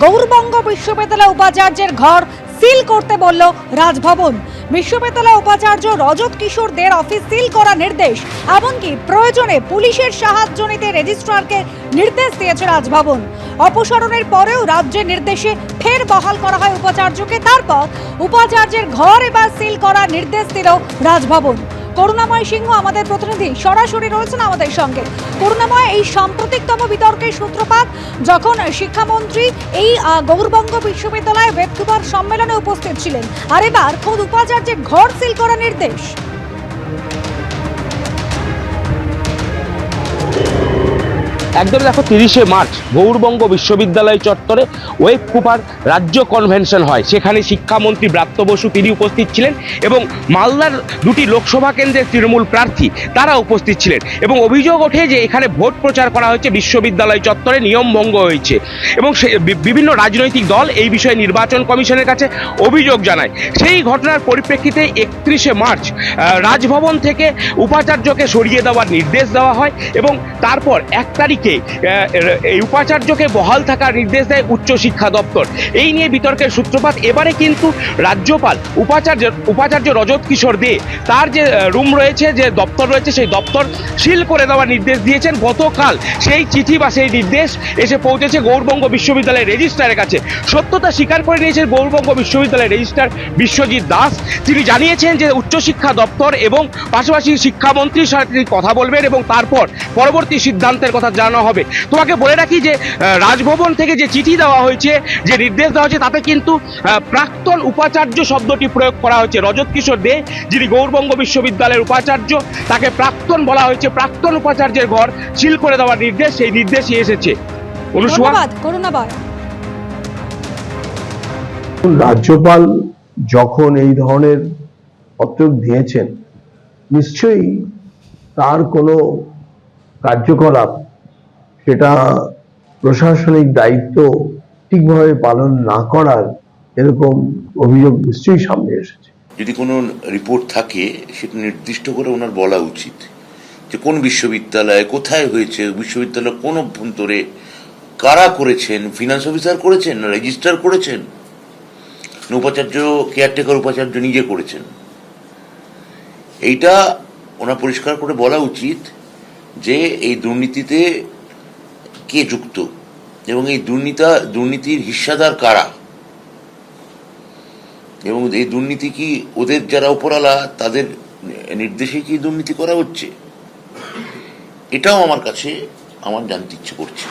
গৌরবঙ্গ বিশ্ববিদ্যালয় উপাচার্যের ঘর সিল করতে বলল রাজভবন। বিশ্ববিদ্যালয় উপাচার্য রজত কিশোর দের অফিস সিল করা নির্দেশ, এমনকি প্রয়োজনে পুলিশের সাহায্য নিতে রেজিস্ট্রারকে নির্দেশ দিয়েছে রাজভবন। অপসারণের পরেও রাজ্যের নির্দেশে ফের বহাল করা হয় উপাচার্যকে। তারপর উপাচার্যের ঘর এবার সিল করার নির্দেশ দিল রাজভবন। করুণাময় সিংহ আমাদের প্রতিনিধি সরাসরি রয়েছেন আমাদের সঙ্গে। করুণাময়, এই সাম্প্রতিকতম বিতর্কের সূত্রপাত যখন শিক্ষামন্ত্রী এই গৌরবঙ্গ বিশ্ববিদ্যালয়ে ওয়েব টুবার সম্মেলনে উপস্থিত ছিলেন, আর এবার খোদ উপাচার্যের ঘর সিল করার নির্দেশ। একদম দেখো, 30শে মার্চ গৌরবঙ্গ বিশ্ববিদ্যালয় চত্বরে ওয়েব কুপার রাজ্য কনভেনশন হয়। সেখানে শিক্ষামন্ত্রী ব্রাত্য বসু তিনি উপস্থিত ছিলেন এবং মালদার দুটি লোকসভা কেন্দ্রের তৃণমূল প্রার্থী তারা উপস্থিত ছিলেন এবং অভিযোগ ওঠে যে এখানে ভোট প্রচার করা হয়েছে, বিশ্ববিদ্যালয় চত্বরে নিয়ম ভঙ্গ হয়েছে এবং বিভিন্ন রাজনৈতিক দল এই বিষয়ে নির্বাচন কমিশনের কাছে অভিযোগ জানায়। সেই ঘটনার পরিপ্রেক্ষিতে 31শে মার্চ রাজভবন থেকে উপাচার্যকে সরিয়ে দেওয়ার নির্দেশ দেওয়া হয় এবং তারপর 1 তারিখে এই উপাচার্যকে বহাল থাকার নির্দেশ দেয় উচ্চশিক্ষা দপ্তর। এই নিয়ে বিতর্কের সূত্রপাত। এবারে কিন্তু রাজ্যপাল উপাচার্য রজত কিশোর দে তার যে রুম রয়েছে, যে দপ্তর রয়েছে, সেই দপ্তর সিল করে দেওয়ার নির্দেশ দিয়েছেন। গতকাল সেই চিঠি বা সেই নির্দেশ এসে পৌঁছেছে গৌরবঙ্গ বিশ্ববিদ্যালয়ের রেজিস্ট্রারের কাছে। সত্যতা স্বীকার করে নিয়েছেন গৌরবঙ্গ বিশ্ববিদ্যালয়ের রেজিস্ট্রার বিশ্বজিৎ দাস। তিনি জানিয়েছেন যে উচ্চশিক্ষা দপ্তর এবং পাশাপাশি শিক্ষামন্ত্রীর সাথে তিনি কথা বলবেন এবং তারপর পরবর্তী সিদ্ধান্তের কথা জানানো হবে। তোমাকে বলে রাখি যে রাজভবন থেকে যে চিঠি দেওয়া হয়েছে, যে নির্দেশ দেওয়া হয়েছে, তাতে কিন্তু প্রাক্তন উপাচার্য শব্দটি প্রয়োগ করা হয়েছে। রজত কিশোর দে, যিনি গৌরবঙ্গ বিশ্ববিদ্যালয়ের উপাচার্য, তাকে প্রাক্তন বলা হয়েছে। প্রাক্তন উপাচার্যের ঘর সিল করে দেওয়ার নির্দেশ, সেই নির্দেশই এসেছে। রাজ্যপাল যখন এই ধরনের পত্র দিয়েছেন, নিশ্চয়ই তার কোনো কার্যকলাপ, সেটা প্রশাসনিক দায়িত্ব ঠিকভাবে পালন না করার এরকম অভিযোগ নিশ্চয়ই সামনে এসেছে। যদি কোনো রিপোর্ট থাকে সেটা নির্দিষ্ট করে ওনার বলা উচিত যে কোন বিশ্ববিদ্যালয়ে কোথায় হয়েছে, বিশ্ববিদ্যালয় কোন অভ্যন্তরে কারা করেছেন, ফিনান্স অফিসার করেছেন না রেজিস্ট্রার করেছেন না উপাচার্য, কেয়ারটেকার উপাচার্য নিজে করেছেন। এইটা ওনার পরিষ্কার করে বলা উচিত যে এই দুর্নীতিতে কে যুক্ত এবং এই দুর্নীতির হিস্সাদার কারা, এবং এই দুর্নীতি কি ওদের যারা উপরালা তাদের নির্দেশে কি দুর্নীতি করা হচ্ছে, এটাও আমার কাছে জানতে ইচ্ছে করছে।